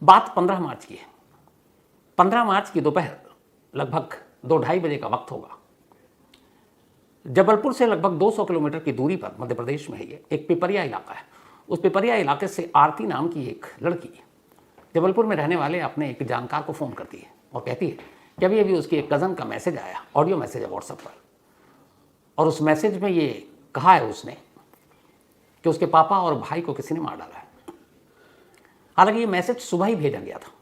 बात 15 मार्च की है। 15 मार्च की दोपहर लगभग 2-2:30 बजे का वक्त होगा। जबलपुर से लगभग 200 किलोमीटर की दूरी पर मध्य प्रदेश में है ये एक पिपरिया इलाका है। उस पिपरिया इलाके से आरती नाम की एक लड़की जबलपुर में रहने वाले अपने एक जानकार को फ़ोन करती है और कहती है कि अभी अभी उसकी एक कज़न का मैसेज आया, ऑडियो मैसेज है व्हाट्सएप पर, और उस मैसेज में ये कहा है उसने कि उसके पापा और भाई को किसी ने मार डाला है। हालांकि ये मैसेज सुबह ही भेजा गया था,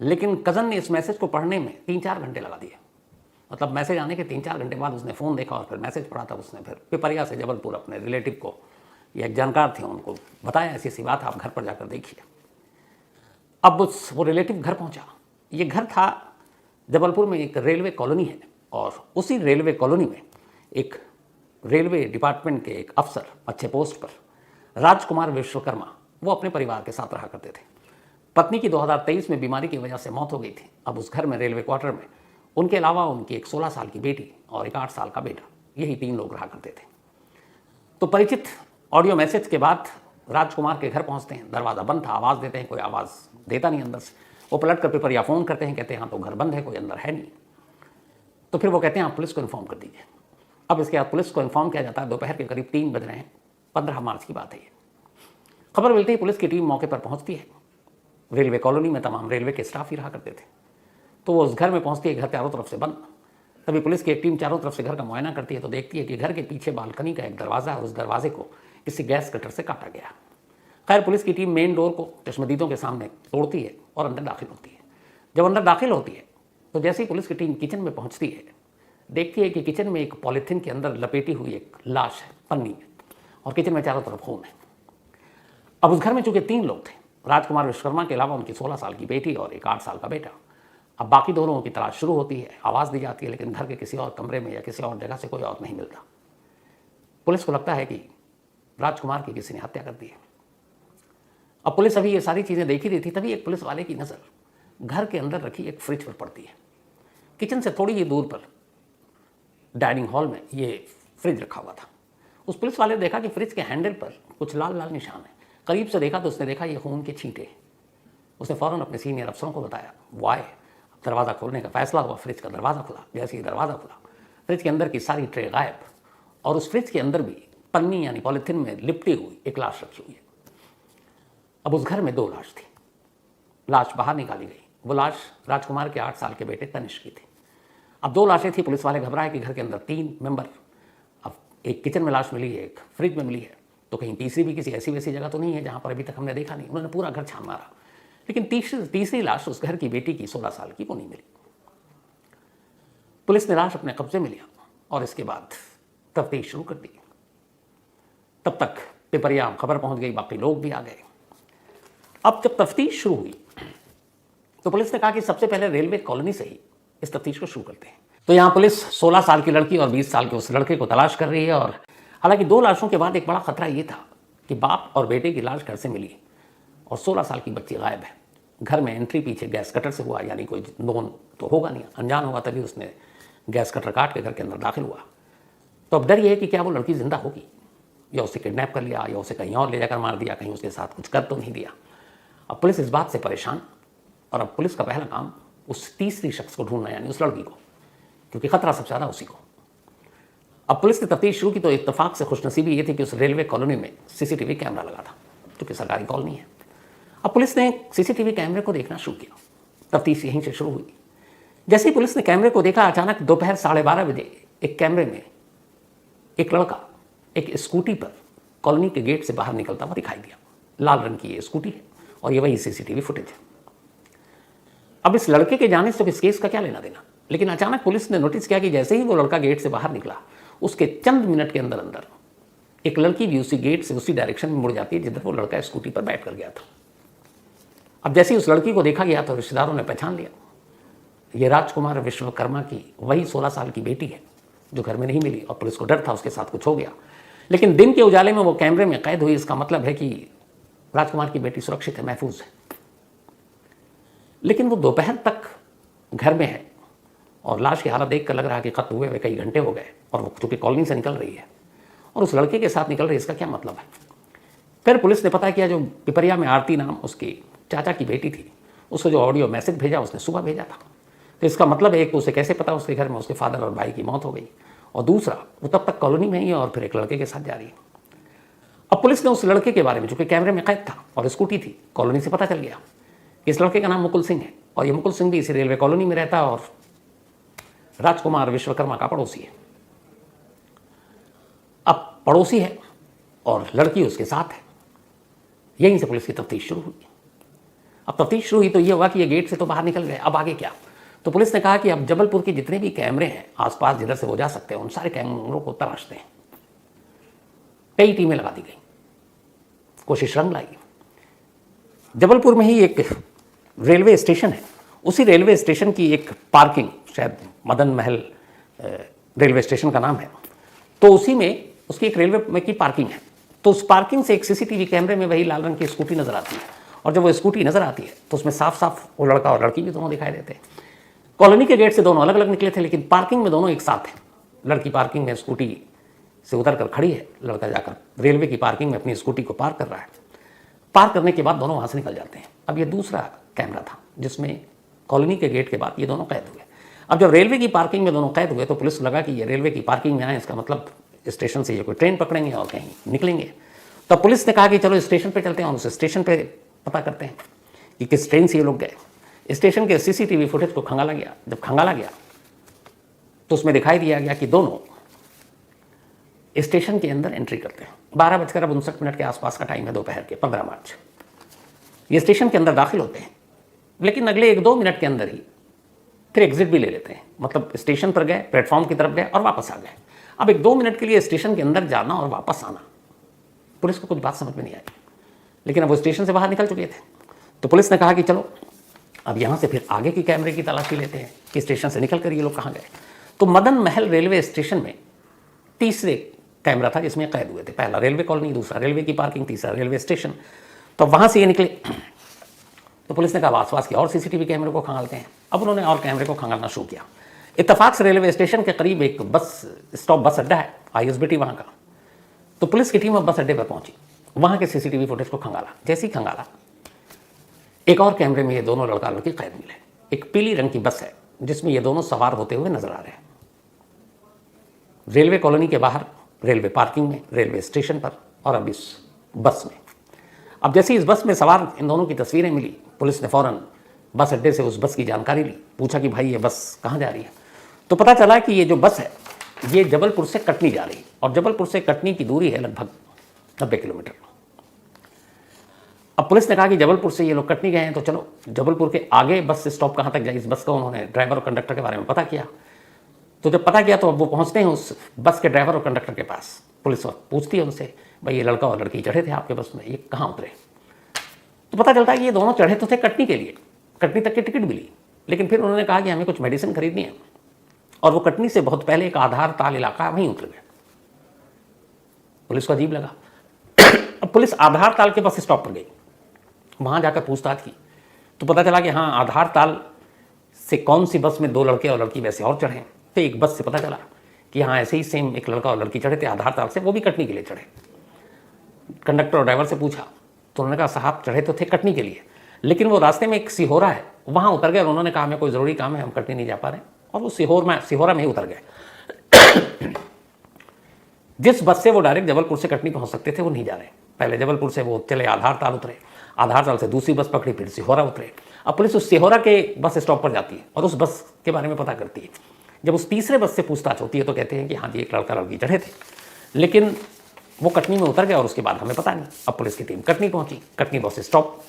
लेकिन कज़न ने इस मैसेज को पढ़ने में 3-4 घंटे लगा दिए। मतलब मैसेज आने के 3-4 घंटे बाद उसने फ़ोन देखा और फिर मैसेज पढ़ा था। उसने फिर पिपरिया से जबलपुर अपने रिलेटिव को, या एक जानकार थे, उनको बताया ऐसी ऐसी बात है, आप घर पर जाकर देखिए। अब वो रिलेटिव घर पहुंचा। ये घर था जबलपुर में, एक रेलवे कॉलोनी है, और उसी रेलवे कॉलोनी में एक रेलवे डिपार्टमेंट के एक अफसर अच्छे पोस्ट पर राजकुमार विश्वकर्मा, वो अपने परिवार के साथ रहा करते थे। पत्नी की 2023 में बीमारी की वजह से मौत हो गई थी। अब उस घर में, रेलवे क्वार्टर में, उनके अलावा उनकी एक 16 साल की बेटी और एक 8 साल का बेटा, यही 3 लोग रहा करते थे। तो परिचित ऑडियो मैसेज के बाद राजकुमार के घर पहुंचते हैं। दरवाज़ा बंद था, आवाज़ देते हैं, कोई आवाज़ देता नहीं अंदर से। वो पलट कर पिपरिया फ़ोन करते हैं, कहते हैं हाँ तो घर बंद है, कोई अंदर है नहीं। तो फिर वो कहते हैं आप पुलिस को इन्फॉर्म कर दीजिए। अब इसके बाद पुलिस को इन्फॉर्म किया जाता है। दोपहर के करीब 3 बज रहे हैं, 15 मार्च की बात है ये। खबर मिलती है, पुलिस की टीम मौके पर पहुंचती है। रेलवे कॉलोनी में तमाम रेलवे के स्टाफ ही रहा करते थे। तो वो उस घर में पहुंचती है, घर चारों तरफ से बंद। तभी पुलिस की एक टीम चारों तरफ से घर का मुआयना करती है, तो देखती है कि घर के पीछे बालकनी का एक दरवाज़ा है, और उस दरवाजे को किसी गैस कटर से काटा गया। खैर, पुलिस की टीम मेन डोर को चश्मदीदों के सामने तोड़ती है और अंदर दाखिल होती है। जब अंदर दाखिल होती है तो जैसे ही पुलिस की टीम किचन में पहुंचती है, देखती है कि किचन में एक पॉलीथीन के अंदर लपेटी हुई एक लाश है, पन्नी में, और किचन में चारों तरफ खून है। अब उस घर में चूंकि 3 लोग थे, राजकुमार विश्वकर्मा के अलावा उनकी 16 साल की बेटी और एक 8 साल का बेटा। अब बाकी 2 लोगों की तलाश शुरू होती है, आवाज़ दी जाती है, लेकिन घर के किसी और कमरे में या किसी और जगह से कोई और नहीं मिलता। पुलिस को लगता है कि राजकुमार की किसी ने हत्या कर दी है। अब पुलिस अभी ये सारी चीज़ें देख ही रही थी, तभी एक पुलिस वाले की नज़र घर के अंदर रखी एक फ्रिज पर पड़ती है। किचन से थोड़ी ही दूर पर डाइनिंग हॉल में ये फ्रिज रखा हुआ था। उस पुलिस वाले ने देखा कि फ्रिज के हैंडल पर कुछ लाल लाल निशान है। करीब से देखा तो उसने देखा ये खून के छींटे। उसने फ़ौरन अपने सीनियर अफसरों को बताया। वो आए, दरवाज़ा खोलने का फैसला हुआ। फ्रिज का दरवाज़ा खुला। जैसे ही दरवाज़ा खुला, फ्रिज के अंदर की सारी ट्रे गायब, और उस फ्रिज के अंदर भी पन्नी यानी पॉलीथीन में लिपटी हुई एक लाश रखी हुई है। अब उस घर में 2 लाश थी। लाश बाहर निकाली गई। वो लाश राजकुमार के 8 साल के बेटे तनिष्क की थी। अब 2 लाशें थी। पुलिस वाले घबराए कि घर के अंदर 3 मेंबर, अब एक किचन में लाश मिली है, एक फ्रिज में मिली है, तो कहीं तीसरी भी किसी ऐसी वैसी जगह तो नहीं है जहाँ पर अभी तक हमने देखा नहीं। उन्होंने पूरा घर छान मारा, लेकिन तीसरी लाश उस घर की बेटी की 16 साल की, वो नहीं मिली। पुलिस ने लाश अपने कब्जे में लिया और इसके बाद तफ्तीश शुरू कर दी। तब तक पिपरिया खबर पहुंच गई, बाकी लोग भी आ गए। अब जब तफ्तीश शुरू हुई तो पुलिस ने कहा कि सबसे पहले रेलवे कॉलोनी से ही इस तफ्तीश को शुरू करते हैं। तो यहाँ पुलिस 16 साल की लड़की और 20 साल के उस लड़के को तलाश कर रही है। और हालांकि 2 लाशों के बाद एक बड़ा खतरा ये था कि बाप और बेटे की लाश घर से मिली और 16 साल की बच्ची गायब है। घर में एंट्री पीछे गैस कटर से हुआ, यानी कोई नोन तो होगा नहीं, अनजान होगा, तभी उसने गैस कटर काट के घर के अंदर दाखिल हुआ। तो अब डर ये है कि क्या वो लड़की जिंदा होगी, या उसे किडनैप कर लिया, या उसे कहीं और ले जाकर मार दिया, कहीं उसके साथ कुछ कर तो नहीं दिया। अब पुलिस इस बात से परेशान, और अब पुलिस का पहला काम उस तीसरी शख्स को ढूंढना, यानी उस लड़की को, क्योंकि खतरा सबसे ज़्यादा उसी को। अब पुलिस ने तफ्तीश शुरू की तो इत्तेफाक से खुशनसीबी ये थी कि उस रेलवे कॉलोनी में सीसीटीवी कैमरा लगा था, क्योंकि सरकारी कॉलोनी है। अब पुलिस ने सीसीटीवी कैमरे को देखना शुरू किया। तफ्तीश यहीं से शुरू हुई। जैसे ही पुलिस ने कैमरे को देखा, अचानक दोपहर 12:30 बजे एक कैमरे में एक लड़का एक स्कूटी पर कॉलोनी के गेट से बाहर निकलता हुआ दिखाई दिया। लाल रंग की ये स्कूटी है और ये वही सीसीटीवी फुटेज है। अब इस लड़के के जाने से तो इस केस का क्या लेना देना, लेकिन अचानक पुलिस ने नोटिस किया कि जैसे ही वो लड़का गेट से बाहर निकला, उसके चंद मिनट के अंदर अंदर एक लड़की भी उसी गेट से उसी डायरेक्शन में मुड़ जाती है जिधर वो लड़का स्कूटी पर बैठ कर गया था। अब जैसे ही उस लड़की को देखा गया तो रिश्तेदारों ने पहचान लिया, ये राजकुमार विश्वकर्मा की वही 16 साल की बेटी है जो घर में नहीं मिली, और पुलिस को डर था उसके साथ कुछ हो गया। लेकिन दिन के उजाले में वो कैमरे में कैद हुई, इसका मतलब है कि राजकुमार की बेटी सुरक्षित है, महफूज है। लेकिन वो दोपहर तक घर में है और लाश की हालत देखकर लग रहा है कि खत्म हुए कई घंटे हो गए, और वो चूंकि कॉलोनी से निकल रही है और उस लड़के के साथ निकल रही है, इसका क्या मतलब है। फिर पुलिस ने पता किया, जो पिपरिया में आरती नाम उसके चाचा की बेटी थी, उसको जो ऑडियो मैसेज भेजा उसने सुबह भेजा था। तो इसका मतलब है, एक उसे कैसे पता उसके घर में उसके फादर और भाई की मौत हो गई, और दूसरा वो तब तक कॉलोनी में ही है और फिर एक लड़के के साथ जा रही है। अब पुलिस ने उस लड़के के बारे में, जो कि कैमरे में कैद था और स्कूटी थी, कॉलोनी से पता चल गया कि इस लड़के का नाम मुकुल सिंह है, और ये मुकुल सिंह भी इसी रेलवे कॉलोनी में रहता है और राजकुमार विश्वकर्मा का पड़ोसी है। अब पड़ोसी है और लड़की उसके साथ है। यहीं से पुलिस की तफ्तीश शुरू हुई। अब तफ्तीश शुरू हुई तो ये हुआ कि ये गेट से तो बाहर निकल गए, अब आगे क्या? तो पुलिस ने कहा कि अब जबलपुर के जितने भी कैमरे हैं आसपास जिधर से वो जा सकते हैं, उन सारे कैमरों को तलाशते हैं। कई टीमें लगा दी गई, कोशिश रंग लाई। जबलपुर में ही एक रेलवे स्टेशन है, उसी रेलवे स्टेशन की एक पार्किंग, शायद मदन महल रेलवे स्टेशन का नाम है, तो उसी में उसकी एक रेलवे में की पार्किंग है। तो उस पार्किंग से एक सीसीटीवी कैमरे में वही लाल रंग की स्कूटी नजर आती है, और जब वो स्कूटी नजर आती है तो उसमें साफ साफ वो लड़का और लड़की भी दोनों दिखाई देते हैं। कॉलोनी के गेट से दोनों अलग अलग निकले थे, लेकिन पार्किंग में दोनों एक साथ हैं। लड़की पार्किंग में स्कूटी से उतर कर खड़ी है, लड़का जाकर रेलवे की पार्किंग में अपनी स्कूटी को पार्क कर रहा है। पार्क करने के बाद दोनों वहाँ से निकल जाते हैं। अब ये दूसरा कैमरा था जिसमें कॉलोनी के गेट के बाद ये दोनों कैद हुए। अब जब रेलवे की पार्किंग में दोनों कैद हुए तो पुलिस को लगा कि ये रेलवे की पार्किंग में आए, इसका मतलब स्टेशन से ये कोई ट्रेन पकड़ेंगे और कहीं निकलेंगे। तब पुलिस ने कहा कि चलो स्टेशन पे चलते हैं और उस स्टेशन पे पता करते हैं कि किस ट्रेन से ये लोग गए। स्टेशन के सीसीटीवी फुटेज को खंगाला गया। जब खंगाला गया तो उसमें दिखाई दिया गया कि दोनों स्टेशन के अंदर एंट्री करते हैं। 12:59 के आसपास का टाइम है, दोपहर के 15 मार्च। ये स्टेशन के अंदर दाखिल होते हैं, लेकिन अगले 1-2 मिनट के अंदर ही फिर एग्जिट भी ले लेते हैं। मतलब स्टेशन पर गए, प्लेटफॉर्म की तरफ गए और वापस आ गए। अब 1-2 मिनट के लिए स्टेशन के अंदर जाना और वापस आना, पुलिस को कुछ बात समझ में नहीं आई। लेकिन अब वो स्टेशन से बाहर निकल चुके थे, तो पुलिस ने कहा कि चलो अब यहाँ से फिर आगे की कैमरे की तलाशी लेते हैं कि स्टेशन से निकल कर ये लोग कहाँ गए। तो मदन महल रेलवे स्टेशन में तीसरे कैमरा था जिसमें कैद हुए थे। पहला रेलवे कॉलोनी, दूसरा रेलवे की पार्किंग, तीसरा रेलवे स्टेशन। तो वहाँ से ये निकले। तो पुलिस ने कहा आसपास के और सीसीटीवी कैमरे को खंगालते हैं। अब उन्होंने और कैमरे को खंगालना शुरू किया। इत्तेफाक से रेलवे स्टेशन के करीब एक बस स्टॉप, बस अड्डा है, ISBT वहाँ का। तो पुलिस की टीम अब बस अड्डे पर पहुंची, वहाँ के सीसीटीवी फुटेज को खंगाला। जैसे ही खंगाला, एक और कैमरे में ये दोनों लड़का लड़की कैद मिले। एक पीली रंग की बस है जिसमें ये दोनों सवार होते हुए नजर आ रहे हैं, रेलवे कॉलोनी के बाहर, रेलवे पार्किंग में, रेलवे स्टेशन पर, और अब इस बस में। अब जैसे इस बस में सवार इन दोनों की तस्वीरें मिली, पुलिस ने फौरन बस अड्डे से उस बस की जानकारी ली। पूछा कि भाई ये बस कहाँ जा रही है? तो पता चला कि ये जो बस है ये जबलपुर से कटनी जा रही है, और जबलपुर से कटनी की दूरी है लगभग 90 किलोमीटर। अब पुलिस ने कहा कि जबलपुर से ये लोग कटनी गए हैं, तो चलो जबलपुर के आगे बस स्टॉप कहाँ तक जाए, इस बस का उन्होंने ड्राइवर और कंडक्टर के बारे में पता किया। तो जब पता किया तो अब वो पहुंचते हैं उस बस के ड्राइवर और कंडक्टर के पास। पुलिस पूछती है उनसे, भाई ये लड़का और लड़की चढ़े थे आपके बस में, ये कहाँ उतरे? तो पता चलता है कि ये दोनों चढ़े तो थे कटनी के लिए, कटनी तक की टिकट मिली, लेकिन फिर उन्होंने कहा कि हमें कुछ मेडिसिन खरीदनी है, और वो कटनी से बहुत पहले एक आधार ताल इलाका वहीं उतर गए। पुलिस को अजीब लगा। अब पुलिस आधार ताल के बस स्टॉप पर गई, वहां जाकर पूछताछ की, तो पता चला कि हाँ, आधार ताल से कौन सी बस में 2 लड़के और लड़की वैसे और चढ़े। तो एक बस से पता चला कि हाँ, ऐसे ही सेम एक लड़का और लड़की चढ़े थे आधार ताल से, वो भी कटनी के लिए चढ़े। कंडक्टर और ड्राइवर से पूछा तो उन्होंने कहा साहब चढ़े तो थे कटनी के लिए, लेकिन वो रास्ते में एक सिहोरा है, वहां उतर गए। और उन्होंने कहा हमें कोई ज़रूरी काम है, हम कटनी नहीं जा पा रहे, और वो सिहोरा में ही उतर गए। जिस बस से वो डायरेक्ट जबलपुर से कटनी पहुंच सकते थे वो नहीं जा रहे। पहले जबलपुर से वो चले आधार ताल उतरे, आधार ताल से दूसरी बस पकड़ी, फिर सिहोरा उतरे। अब पुलिस उस सिहोरा के बस स्टॉप पर जाती है और उस बस के बारे में पता करती है। जब उस तीसरे बस से पूछताछ होती है तो कहते हैं कि हाँ जी, एक लड़का लड़की चढ़े थे, लेकिन वो कटनी में उतर गया और उसके बाद हमें पता नहीं। अब पुलिस की टीम कटनी पहुंची, कटनी बस स्टॉप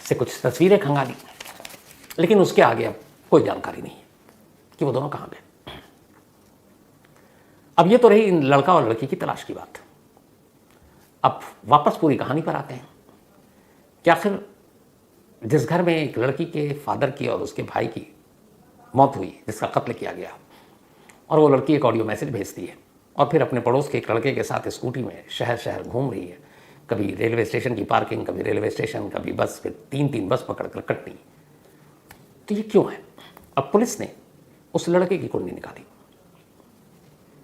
से कुछ तस्वीरें खंगाली, लेकिन उसके आगे अब कोई जानकारी नहीं है कि वो दोनों कहाँ गए। अब ये तो रही इन लड़का और लड़की की तलाश की बात। अब वापस पूरी कहानी पर आते हैं कि आखिर जिस घर में एक लड़की के फादर की और उसके भाई की मौत हुई, जिसका कत्ल किया गया, और वो लड़की एक ऑडियो मैसेज भेजती है और फिर अपने पड़ोस के एक लड़के के साथ स्कूटी में शहर शहर घूम रही है, कभी रेलवे स्टेशन की पार्किंग, कभी रेलवे स्टेशन, कभी बस, फिर 3-3 बस पकड़कर कटनी। तो ये क्यों है? अब पुलिस ने उस लड़के की कुंडली निकाली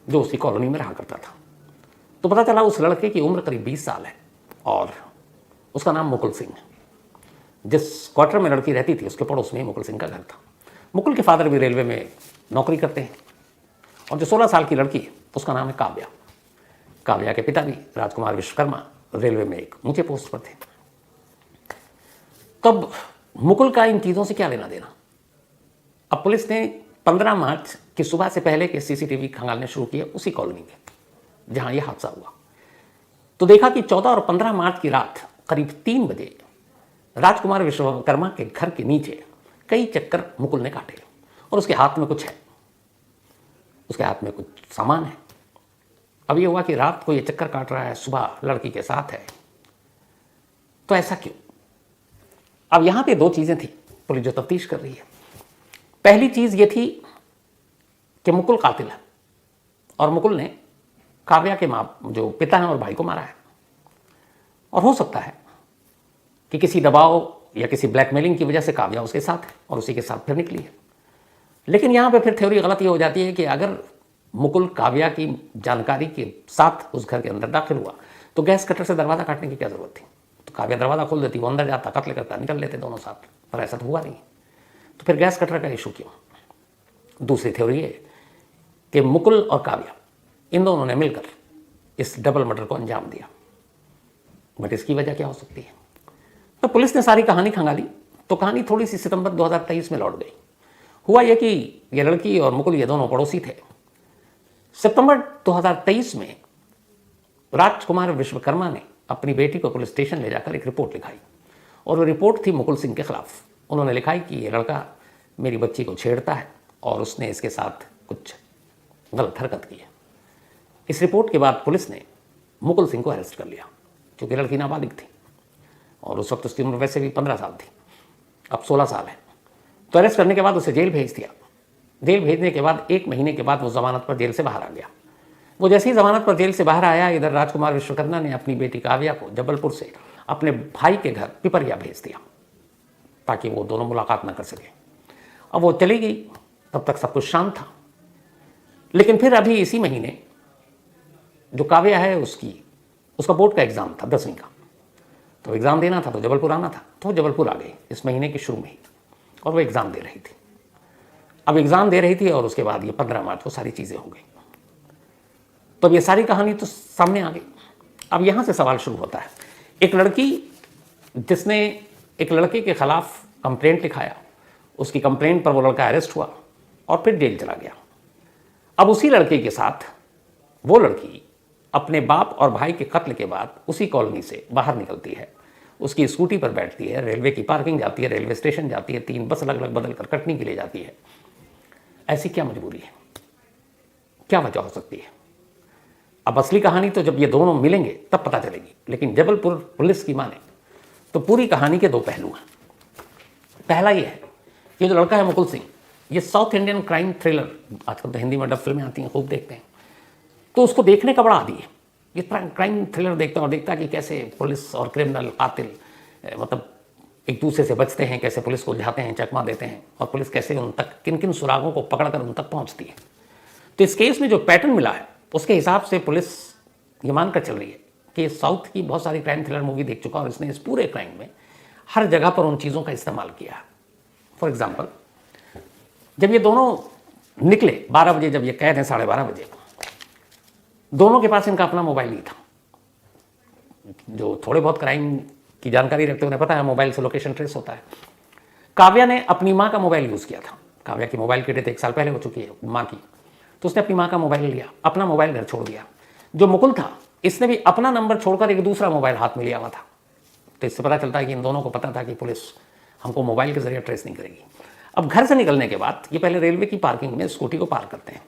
जो उसी कॉलोनी में रहा करता था। तो पता चला उस लड़के की उम्र करीब 20 साल है और उसका नाम मुकुल सिंह है। जिस क्वार्टर में लड़की रहती थी उसके पड़ोस में ही मुकुल सिंह का घर था। मुकुल के फादर भी रेलवे में नौकरी करते हैं और जो 16 साल की लड़की है उसका नाम है काव्या। काव्या के पिता भी राजकुमार विश्वकर्मा रेलवे में एक ऊंचे पोस्ट पर थे। तब मुकुल का इन चीज़ों से क्या लेना देना। अब पुलिस ने 15 मार्च की सुबह से पहले के सीसीटीवी खंगालने शुरू किए उसी कॉलोनी में जहां यह हादसा हुआ। तो देखा कि 14 और 15 मार्च की रात करीब 3 बजे राजकुमार विश्वकर्मा के घर के नीचे कई चक्कर मुकुल ने काटे और उसके हाथ में कुछ है, उसके हाथ में कुछ सामान है। अब ये हुआ कि रात को ये चक्कर काट रहा है, सुबह लड़की के साथ है, तो ऐसा क्यों। अब यहां पे 2 चीजें थी पुलिस जो तफ्तीश कर रही है। पहली चीज ये थी कि मुकुल कातिल है और मुकुल ने काव्या के जो पिता हैं और भाई को मारा है, और हो सकता है कि किसी दबाव या किसी ब्लैकमेलिंग की वजह से काव्या उसके साथ है और उसी के साथ फिर निकली है। लेकिन यहाँ पे फिर थ्योरी गलत ये हो जाती है कि अगर मुकुल काव्या की जानकारी के साथ उस घर के अंदर दाखिल हुआ तो गैस कटर से दरवाज़ा काटने की क्या ज़रूरत थी। तो काव्या दरवाज़ा खोल देती, वो अंदर जाता, कत्ल करता, निकल लेते दोनों साथ, पर ऐसा तो हुआ नहीं। तो फिर गैस कटर का इशू क्यों। दूसरी थ्योरी है कि मुकुल और काव्या इन दोनों ने मिलकर इस डबल मर्डर को अंजाम दिया, बट इसकी वजह क्या हो सकती है। तो पुलिस ने सारी कहानी खंगाली तो कहानी थोड़ी सी सितंबर 2023 में लौट गई। हुआ यह कि ये लड़की और मुकुल ये दोनों पड़ोसी थे। सितंबर 2023 में राजकुमार विश्वकर्मा ने अपनी बेटी को पुलिस स्टेशन ले जाकर एक रिपोर्ट लिखाई और वो रिपोर्ट थी मुकुल सिंह के खिलाफ। उन्होंने लिखा कि ये लड़का मेरी बच्ची को छेड़ता है और उसने इसके साथ कुछ गलत हरकत की है। इस रिपोर्ट के बाद पुलिस ने मुकुल सिंह को अरेस्ट कर लिया क्योंकि लड़की नाबालिग थी और उस वक्त उसकी उम्र वैसे भी 15 साल थी, अब 16 साल है। तो अरेस्ट करने के बाद उसे जेल भेज दिया। जेल भेजने के बाद 1 महीने के बाद वो जमानत पर जेल से बाहर आ गया। वो जैसे ही जमानत पर जेल से बाहर आया, इधर राजकुमार विश्वकर्मा ने अपनी बेटी काव्या को जबलपुर से अपने भाई के घर पिपरिया भेज दिया ताकि वो दोनों मुलाकात न कर सके। अब वो चली गई, तब तक सब कुछ शांत था। लेकिन फिर अभी इसी महीने जो काव्या है उसका बोर्ड का एग्ज़ाम था 10वीं का, तो एग्ज़ाम देना था तो जबलपुर आना था, तो जबलपुर आ गई इस महीने के शुरू में ही और वो एग्ज़ाम दे रही थी। अब एग्ज़ाम दे रही थी और उसके बाद ये 15 मार्च को सारी चीज़ें हो गई। तो अब ये सारी कहानी तो सामने आ गई। अब यहाँ से सवाल शुरू होता है। एक लड़की जिसने एक लड़के के खिलाफ कंप्लेंट लिखाया, उसकी कंप्लेंट पर वो लड़का अरेस्ट हुआ और फिर जेल चला गया। अब उसी लड़के के साथ वो लड़की अपने बाप और भाई के कत्ल के बाद उसी कॉलोनी से बाहर निकलती है, उसकी स्कूटी पर बैठती है, रेलवे की पार्किंग जाती है, रेलवे स्टेशन जाती है, 3 बस अलग अलग बदल कर कटनी के लिए जाती है। ऐसी क्या मजबूरी है, क्या वजह हो सकती है। अब असली कहानी तो जब ये दोनों मिलेंगे तब पता चलेगी, लेकिन जबलपुर पुलिस की माने तो पूरी कहानी के 2 पहलू हैं। पहला ये है, ये जो लड़का है मुकुल सिंह, ये साउथ इंडियन क्राइम थ्रिलर, आजकल तो हिंदी में डब फिल्में आती हैं, खूब देखते हैं, तो उसको देखने का बड़ा आदी है। ये क्राइम थ्रिलर देखता है और देखता है कि कैसे पुलिस और क्रिमिनल कातिल मतलब एक दूसरे से बचते हैं, कैसे पुलिस को उलझाते हैं, चकमा देते हैं, और पुलिस कैसे उन तक किन किन सुरागों को पकड़कर उन तक पहुंचती है। तो इस केस में जो पैटर्न मिला है उसके हिसाब से पुलिस ये मानकर चल रही है कि साउथ की बहुत सारी क्राइम थ्रिलर मूवी देख चुका और इसने इस पूरे क्राइम में हर जगह पर उन चीज़ों का इस्तेमाल किया है। फॉर एग्जाम्पल, जब ये दोनों निकले 12 बजे, जब ये कैद हैं 12:30 बजे, दोनों के पास इनका अपना मोबाइल नहीं था। जो थोड़े बहुत क्राइम की जानकारी रखते उन्हें पता है मोबाइल से लोकेशन ट्रेस होता है। काव्या ने अपनी माँ का मोबाइल यूज़ किया था। काव्या की मोबाइल की डेथ 1 साल पहले हो चुकी है माँ की, तो उसने अपनी माँ का मोबाइल लिया, अपना मोबाइल घर छोड़ दिया। जो मुकुल था इसने भी अपना नंबर छोड़कर एक दूसरा मोबाइल हाथ में लिया हुआ था। तो इससे पता चलता है कि इन दोनों को पता था कि पुलिस हमको मोबाइल के जरिए ट्रेस नहीं करेगी। अब घर से निकलने के बाद ये पहले रेलवे की पार्किंग में स्कूटी को पार्क करते हैं।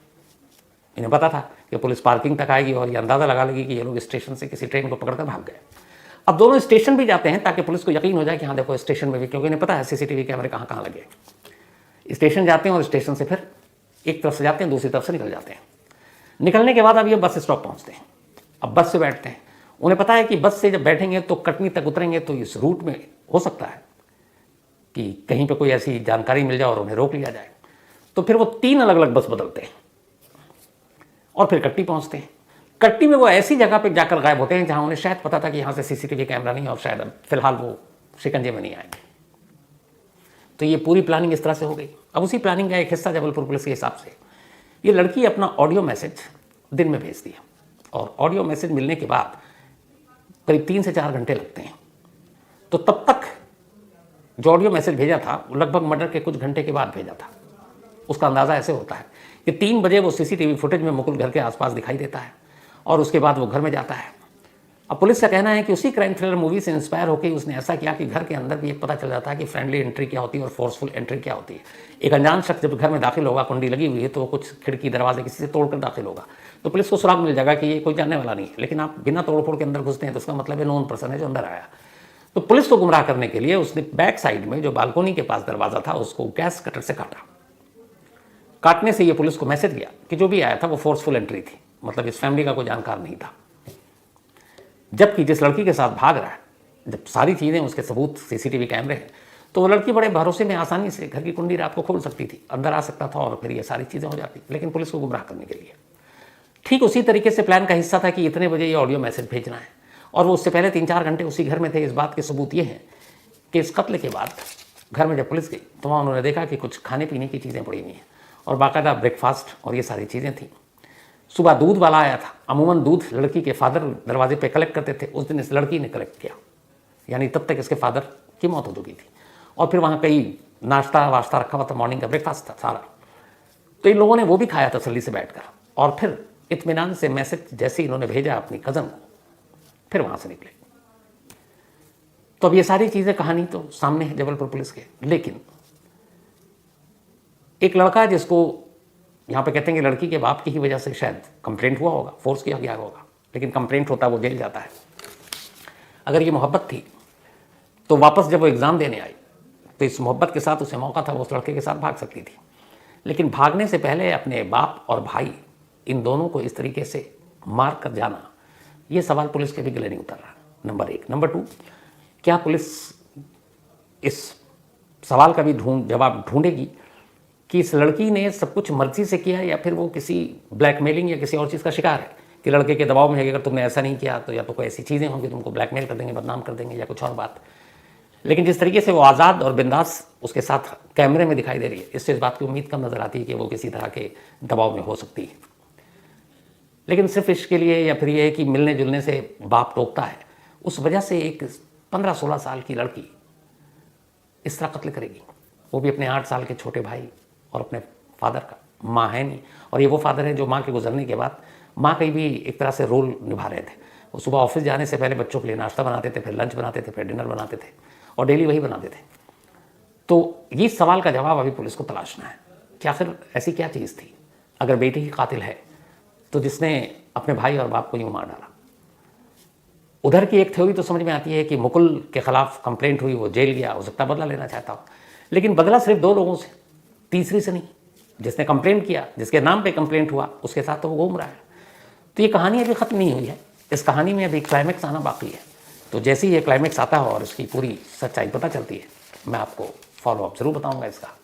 इन्हें पता था कि पुलिस पार्किंग तक आएगी और ये अंदाज़ा लगा लेगी कि ये लोग स्टेशन से किसी ट्रेन को पकड़कर भाग गए। अब दोनों स्टेशन भी जाते हैं ताकि पुलिस को यकीन हो जाए कि हाँ देखो स्टेशन में भी, क्योंकि इन्हें पता है सीसीटीवी कैमरे कहाँ कहाँ लगे। स्टेशन जाते हैं और स्टेशन से फिर एक तरफ से जाते हैं, दूसरी तरफ से निकल जाते हैं। निकलने के बाद अब ये बस स्टॉप पहुँचते हैं। अब बस से बैठते हैं। उन्हें पता है कि बस से जब बैठेंगे तो कटनी तक उतरेंगे तो इस रूट में हो सकता है कि कहीं पे कोई ऐसी जानकारी मिल जाए और उन्हें रोक लिया जाए। तो फिर वो 3 अलग अलग बस बदलते हैं और फिर कटनी पहुंचते हैं। कटनी में वो ऐसी जगह पे जाकर गायब होते हैं जहां उन्हें शायद पता था कि यहाँ से सीसीटीवी कैमरा नहीं और शायद अब फिलहाल वो शिकंजे में नहीं आएंगे। तो ये पूरी प्लानिंग इस तरह से हो गई। अब उसी प्लानिंग का एक हिस्सा जबलपुर पुलिस के हिसाब से ये लड़की अपना ऑडियो मैसेज दिन में भेजती है और ऑडियो मैसेज मिलने के बाद करीब 3 से 4 घंटे लगते हैं। तो तब तक जो ऑडियो मैसेज भेजा था वो लगभग मर्डर के कुछ घंटे के बाद भेजा था। उसका अंदाज़ा ऐसे होता है कि 3 बजे वो सीसीटीवी फुटेज में मुकुल घर के आसपास दिखाई देता है और उसके बाद वो घर में जाता है। अब पुलिस का कहना है कि उसी क्राइम थ्रिलर मूवी से इंस्पायर होकर उसने ऐसा किया कि घर के अंदर भी एक पता चल जाता है कि फ्रेंडली एंट्री क्या होती है और फोर्सफुल एंट्री क्या होती है। एक अनजान शख्स जब घर में दाखिल होगा, कुंडी लगी हुई है, तो वो कुछ खिड़की दरवाजे किसी से तोड़कर दाखिल होगा, तो पुलिस को सुराग मिल जाएगा कि ये कोई जानने वाला नहीं है। लेकिन आप बिना तोड़फोड़ के अंदर घुसते हैं तो उसका मतलब है नोन पर्सन है जो अंदर आया। तो पुलिस को गुमराह करने के लिए उसने बैक साइड में जो बालकोनी के पास दरवाजा था उसको गैस कटर से काटा। काटने से ये पुलिस को मैसेज गया कि जो भी आया था वो फोर्सफुल एंट्री थी, मतलब इस फैमिली का कोई जानकार नहीं था। जबकि जिस लड़की के साथ भाग रहा है, जब सारी चीज़ें उसके सबूत सीसीटीवी कैमरे हैं, तो वो लड़की बड़े भरोसे में आसानी से घर की कुंडी रात को खोल सकती थी, अंदर आ सकता था और फिर ये सारी चीज़ें हो जाती। लेकिन पुलिस को गुमराह करने के लिए ठीक उसी तरीके से प्लान का हिस्सा था कि इतने बजे ये ऑडियो मैसेज भेजना है और वो उससे पहले 3-4 घंटे उसी घर में थे। इस बात के सबूत ये हैं कि इस कत्ल के बाद घर में जब पुलिस गई तो वहाँ उन्होंने देखा कि कुछ खाने पीने की चीज़ें पड़ी हुई हैं और बाकायदा ब्रेकफास्ट और ये सारी चीज़ें थी। सुबह दूध वाला आया था। अमूमन दूध लड़की के फादर दरवाजे पे कलेक्ट करते थे, उस दिन इस लड़की ने कलेक्ट किया, यानी तब तक इसके फादर की मौत हो चुकी थी। और फिर वहाँ कई नाश्ता वाश्ता रखा हुआ था, मॉर्निंग का ब्रेकफास्ट था सारा, तो इन लोगों ने वो भी खाया तसल्ली से बैठकर। और फिर इत्मीनान से मैसेज जैसे ही इन्होंने भेजा अपनी कज़न को, फिर वहाँ से निकले। तो अब ये सारी चीज़ें कहानी तो सामने है जबलपुर पुलिस के। लेकिन एक लड़का जिसको यहाँ पे कहते हैं कि लड़की के बाप की ही वजह से शायद कंप्लेंट हुआ होगा, फोर्स किया गया होगा, लेकिन कंप्लेंट होता वो जेल जाता है। अगर ये मोहब्बत थी तो वापस जब वो एग्ज़ाम देने आई तो इस मोहब्बत के साथ उसे मौका था वो उस लड़के के साथ भाग सकती थी। लेकिन भागने से पहले अपने बाप और भाई इन दोनों को इस तरीके से मार कर जाना, ये सवाल पुलिस के भी गले नहीं उतर रहा, नंबर 1। नंबर 2, क्या पुलिस इस सवाल का भी जवाब ढूंढेगी कि इस लड़की ने सब कुछ मर्जी से किया या फिर वो किसी ब्लैकमेलिंग या किसी और चीज़ का शिकार है कि लड़के के दबाव में है कि अगर तुमने ऐसा नहीं किया तो या तो कोई ऐसी चीज़ें होंगी तुमको ब्लैकमेल कर देंगे, बदनाम कर देंगे या कुछ और बात। लेकिन जिस तरीके से वो आज़ाद और बिंदास उसके साथ कैमरे में दिखाई दे रही है, इससे इस बात की उम्मीद कम नज़र आती है कि वो किसी तरह के दबाव में हो सकती है। लेकिन सिर्फ इश्क के लिए या फिर ये है कि मिलने जुलने से बाप टोकता है, उस वजह से एक 15-16 साल की लड़की इस तरह कत्ल करेगी, वो भी अपने 8 साल के छोटे भाई और अपने फादर का। माँ है नहीं, और ये वो फादर है जो माँ के गुजरने के बाद माँ कहीं भी एक तरह से रोल निभा रहे थे। वो सुबह ऑफिस जाने से पहले बच्चों के लिए नाश्ता बनाते थे, फिर लंच बनाते थे, फिर डिनर बनाते थे और डेली वही बनाते थे। तो ये सवाल का जवाब अभी पुलिस को तलाशना है कि आखिर ऐसी क्या चीज़ थी, अगर बेटी ही कातिल है तो जिसने अपने भाई और बाप को यूँ मार डाला। उधर की एक थ्योरी तो समझ में आती है कि मुकुल के खिलाफ कंप्लेंट हुई, वो जेल गया, हो सकता बदला लेना चाहता हो, लेकिन बदला सिर्फ 2 लोगों से, तीसरी से नहीं। जिसने कंप्लेंट किया, जिसके नाम पे कंप्लेंट हुआ, उसके साथ तो वो घूम रहा है। तो ये कहानी अभी ख़त्म नहीं हुई है, इस कहानी में अभी क्लाइमेक्स आना बाकी है। तो जैसे ही ये क्लाइमेक्स आता हो और उसकी पूरी सच्चाई पता चलती है, मैं आपको फॉलो अप ज़रूर बताऊँगा इसका।